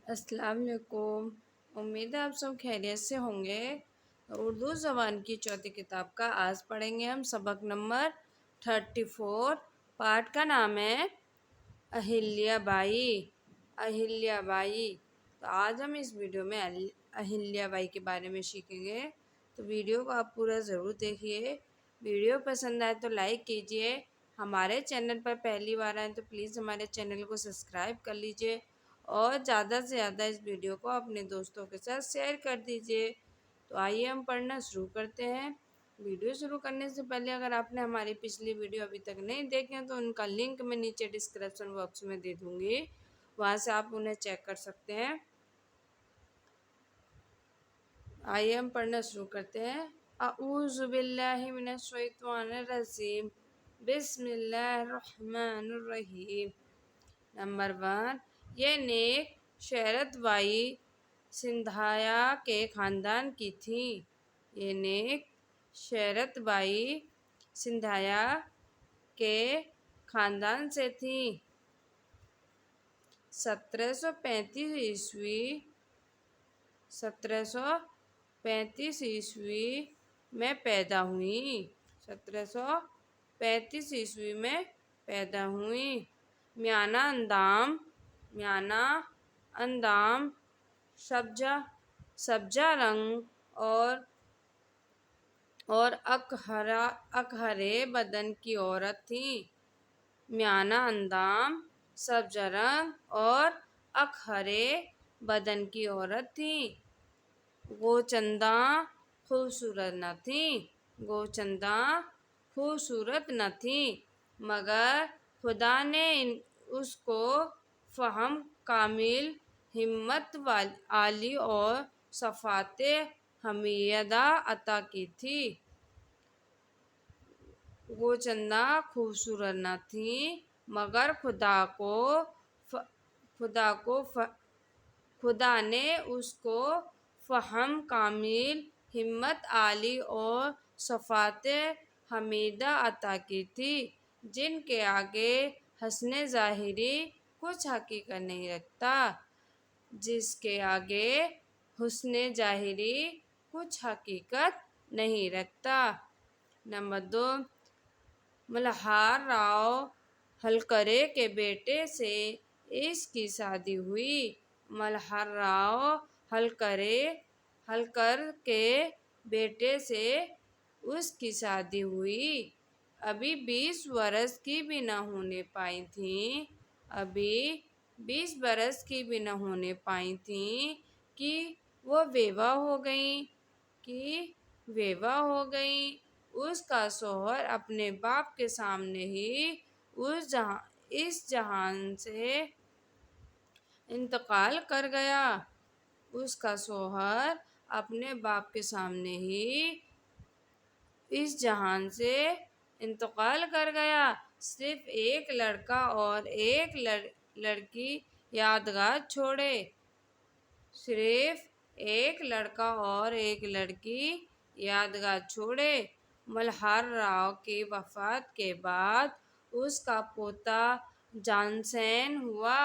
السلام علیکم۔ امید ہے آپ سب خیریت سے ہوں گے۔ اردو زبان کی چوتھی کتاب کا آج پڑھیں گے ہم سبق نمبر 34۔ پارٹ کا نام ہے اہلیہ بائی۔ اہلیہ بائی، تو آج ہم اس ویڈیو میں اہلیہ بائی کے بارے میں سیکھیں گے، تو ویڈیو کو آپ پورا ضرور دیکھیے۔ ویڈیو پسند آئے تو لائک کیجیے۔ ہمارے چینل پر پہلی بار آئیں تو پلیز ہمارے چینل کو سبسکرائب کر لیجیے اور زیادہ سے زیادہ اس ویڈیو کو اپنے دوستوں کے ساتھ شیئر کر دیجیے۔ تو آئیے ہم پڑھنا شروع کرتے ہیں۔ ویڈیو شروع کرنے سے پہلے اگر آپ نے ہماری پچھلی ویڈیو ابھی تک نہیں دیکھیں تو ان کا لنک میں نیچے ڈسکرپشن باکس میں دے دوں گی، وہاں سے آپ انہیں چیک کر سکتے ہیں۔ آئیے ہم پڑھنا شروع کرتے ہیں۔ اعوذ باللہ من الشیطان الرجیم، بسم اللہ الرحمن الرحیم۔ نمبر 1، یہ نیک شہرت بائی سندھیا کے خاندان کی تھیں۔ یہ نیک شہرت بائی سندھیا کے خاندان سے تھیں۔ 1735 عیسوی میں پیدا ہوئیں۔ 1735 عیسوی میں پیدا ہوئیں۔ میانہ اندام سبزہ رنگ اور اکہرے بدن کی عورت تھیں۔ میانہ اندام سبزہ رنگ اور اکہرے بدن کی عورت تھیں۔ وہ چنداں خوبصورت نہ تھیں، مگر خدا نے اس کو فہم کامل، ہمت عالی اور صفات حمیدہ عطا کی تھی۔ وہ چنداں خوبصورت نہ تھیں، مگر خدا نے اس کو فہم کامل، ہمت عالی اور صفات حمیدہ عطا کی تھی، جن کے آگے حسن ظاہری کچھ حقیقت نہیں رکھتا۔ جس کے آگے حسن ظاہری کچھ حقیقت نہیں رکھتا۔ نمبر 2، ملہار راؤ ہلکرے کے بیٹے سے اس کی شادی ہوئی۔ ملہار راؤ ہلکر کے بیٹے سے اس کی شادی ہوئی۔ ابھی 20 برس کی بھی نہ ہونے پائی تھیں کہ وہ بیوہ ہو گئیں۔ اس کا شوہر اپنے باپ کے سامنے ہی اس جہان سے انتقال کر گیا۔ صرف ایک لڑکا اور ایک لڑکی یادگار چھوڑے۔ ملہار راؤ کی وفات کے بعد اس کا پوتا جانشین ہوا،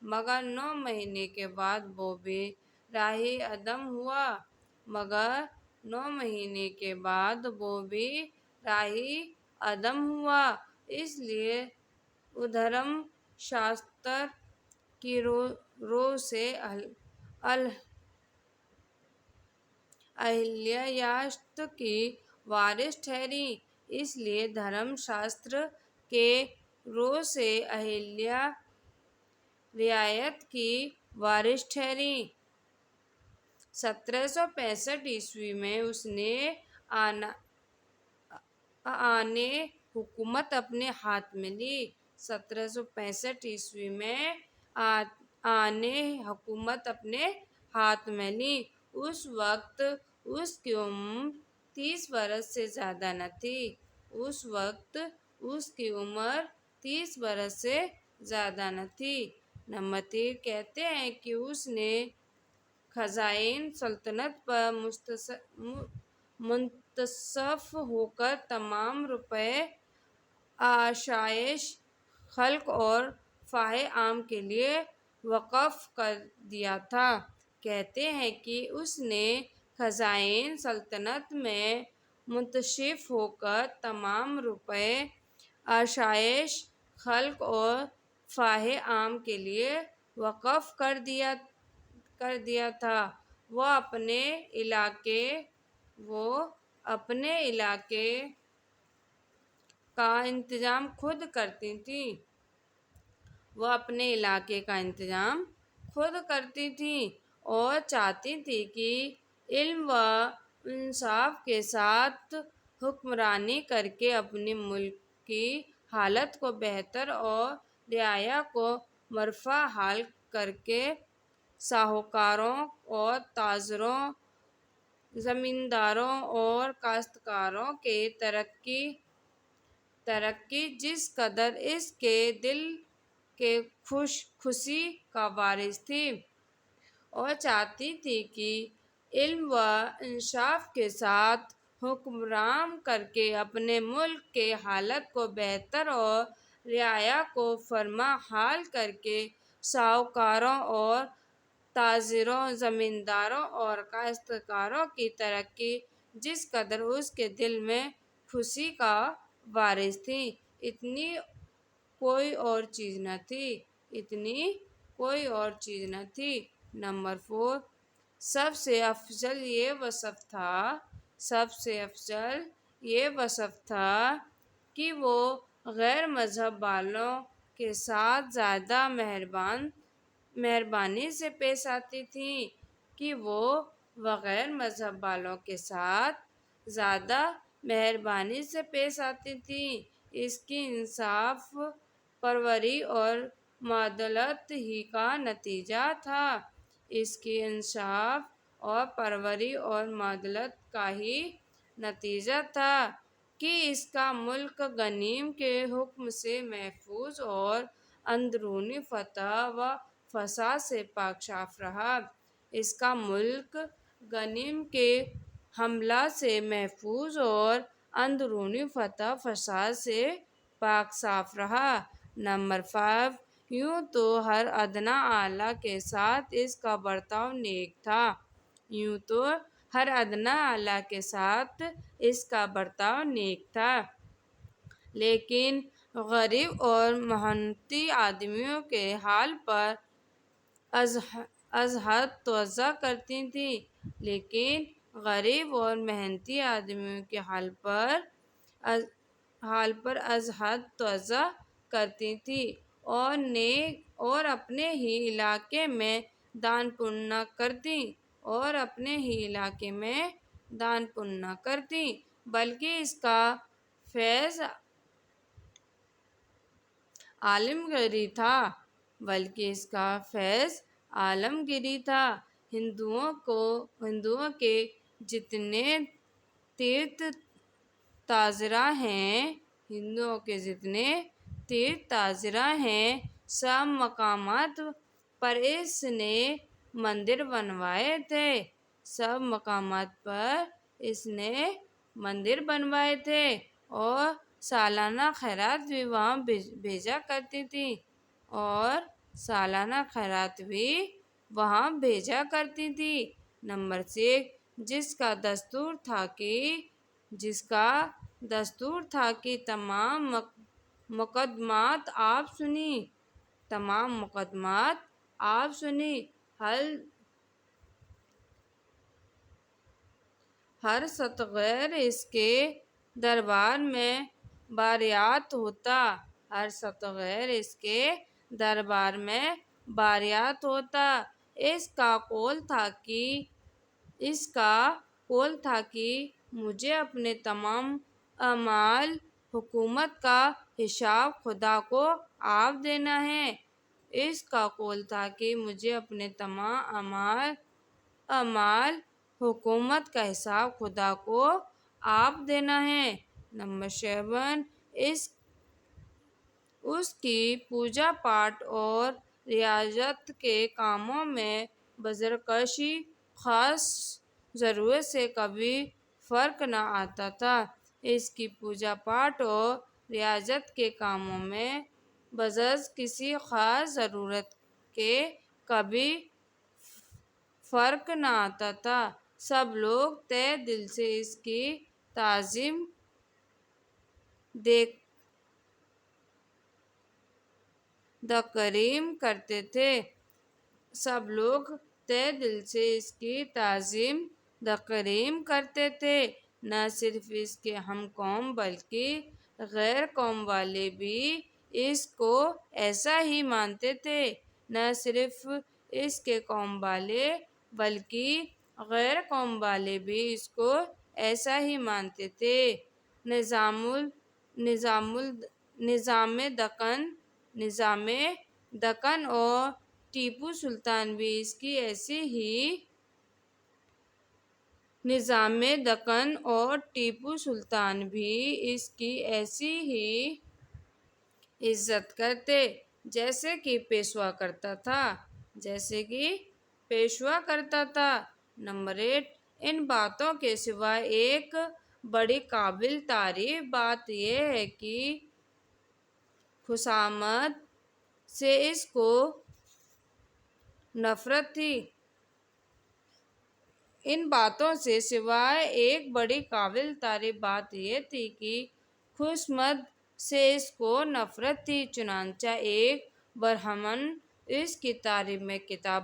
مگر 9 مہینے کے بعد وہ بھی راہی عدم ہوا۔ اس لیے ادھرم شاستر کی رو سے اہلیہ کی وارث ٹھہری۔ اس لیے دھرم شاستر کے رو سے اہلیہ رعیت کی وارث ٹھہری۔ 1765 عیسوی میں اس نے آنِ حکومت اپنے ہاتھ میں لی۔ 1765 عیسوی میں آنِ حکومت اپنے ہاتھ میں لی۔ اس وقت اس کی عمر 30 برس سے زیادہ نہ تھی۔ نمبر 3، کہتے ہیں کہ اس نے خزائن سلطنت پر متصف ہو کر تمام روپے آشائش خلق اور فلاح عام کے لیے وقف کر دیا تھا۔ کہتے ہیں کہ اس نے خزائن سلطنت میں منتشر ہو کر تمام روپے آشائش خلق اور فلاح عام کے لیے وقف کر دیا تھا۔ وہ اپنے علاقے کا انتظام خود کرتی تھیں۔ اور چاہتی تھی کہ علم و انصاف کے ساتھ حکمرانی کر کے اپنے ملک کی حالت کو بہتر اور رعایا کو مرفوع حال کر کے ساہوکاروں اور تاجروں، زمینداروں اور کاشتکاروں کی ترقی جس قدر اس کے دل کی خوشی کا باعث تھی۔ اور چاہتی تھی کہ علم و انصاف کے ساتھ حکمرانی کر کے اپنے ملک کی حالت کو بہتر اور رعایا کو مرفوع حال کر کے ساہوکاروں اور تاجروں، زمینداروں اور کاشتکاروں کی ترقی جس قدر اس کے دل میں خوشی کا باعث تھی۔ اتنی کوئی اور چیز نہ تھی۔ نمبر 4، سب سے افضل یہ وصف تھا کہ وہ غیر مذہب والوں کے ساتھ زیادہ مہربانی سے پیش آتی تھیں۔ اس کی انصاف پروری اور معدالت ہی کا نتیجہ تھا کہ اس کا ملک غنیم کے حکم سے محفوظ اور اندرونی فتح و فساد سے پاک صاف رہا۔ اس کا ملک غنیم کے حملہ سے محفوظ اور اندرونی فتح و فساد سے پاک صاف رہا۔ نمبر 5، یوں تو ہر ادنیٰ اعلیٰ کے ساتھ اس کا برتاؤ نیک تھا، لیکن غریب اور محنتی آدمیوں کے حال پر از حد توجہ کرتی تھی اور اپنے ہی علاقے میں دان پن نہ کرتی، بلکہ اس کا فیض عالمگیر تھا۔ ہندوؤں کے جتنے تیرتھ تاجراں ہیں، سب مقامات پر اس نے مندر بنوائے تھے اور سالانہ خیرات بھی وہاں بھیجا کرتی تھی۔ نمبر 6، جس کا دستور تھا کہ تمام مقدمات آپ سنی، ہر ستغیر اس کے دربار میں باریات ہوتا۔ اس کا قول تھا کہ مجھے اپنے تمام اعمال حکومت کا حساب خدا کو آپ دینا ہے۔ نمبر 7، اس کی پوجا پاٹ اور ریاضت کے کاموں میں بزرگکشی خاص ضرورت سے کبھی فرق نہ آتا تھا۔ اس کی پوجا پاٹ اور ریاضت کے کاموں میں بجز کسی خاص ضرورت کے کبھی فرق نہ آتا تھا۔ سب لوگ تہہ دل سے اس کی تعظیم تکریم کرتے تھے۔ سب لوگ تہہ دل سے اس کی تعظیم تکریم کرتے تھے۔ نہ صرف اس کے ہم قوم بلکہ غیر قوم والے بھی اس کو ایسا ہی مانتے تھے۔ نہ صرف اس کے قوم والے بلکہ غیر قوم والے بھی اس کو ایسا ہی مانتے تھے۔ نظام دکن اور ٹیپو سلطان بھی اس کی ایسی ہی عزت کرتے جیسے کہ پیشوا کرتا تھا۔ نمبر 8، ان باتوں کے سوا ایک بڑی قابل تعریف بات یہ ہے کہ خشامت سے اس کو نفرت تھی۔ ان باتوں سے سوائے ایک بڑی قابل تعریف بات یہ تھی کہ خشامت سے اس کو نفرت تھی۔ چنانچہ ایک برہمن اس کی تعریف میں کتاب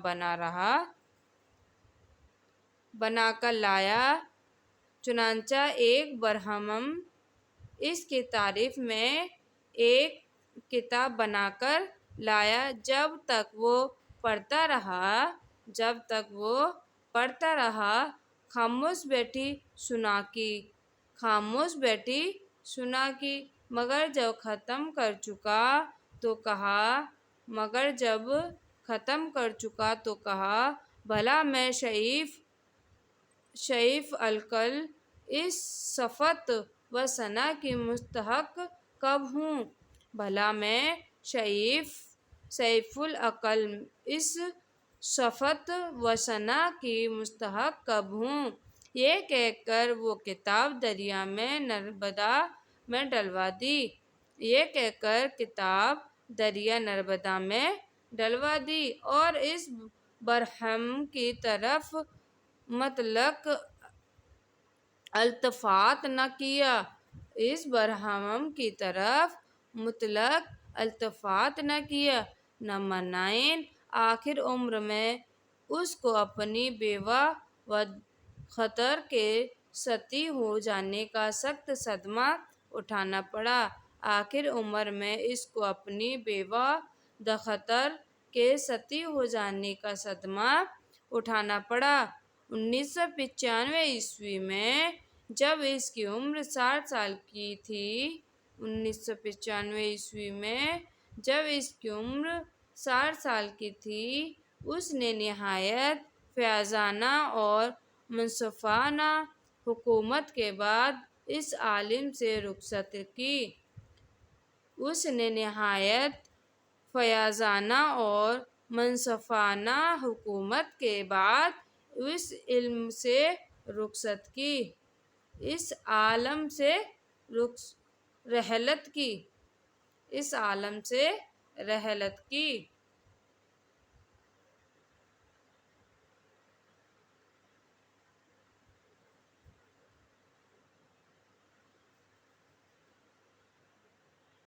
بنا کر لایا۔ چنانچہ ایک برہمن اس کی تعریف میں ایک کتاب بنا کر لایا۔ جب تک وہ پڑھتا رہا خاموش بیٹھی سنا کی، مگر جب ختم کر چکا تو کہا بھلا میں شیف العقل اس صفت و ثنا کی مستحق کب ہوں؟ بھلا میں شیف العقل اس صفت و ثنا کی مستحق کب ہوں؟ یہ کہہ کر وہ کتاب دریا میں نرمدا میں ڈلوا دی اور اس برہمن کی طرف مطلق التفات نہ کیا۔ نمبر 9، آخر عمر میں اس کو اپنی بیوہ دختر کے ستی ہو جانے کا سخت صدمہ اٹھانا پڑا۔ 1995 میں جب اس کی عمر 60 سال کی تھی، اس نے نہایت فیاضانہ اور منصفانہ حکومت کے بعد اس عالم سے رخصت کی، اس عالم سے رحلت کی۔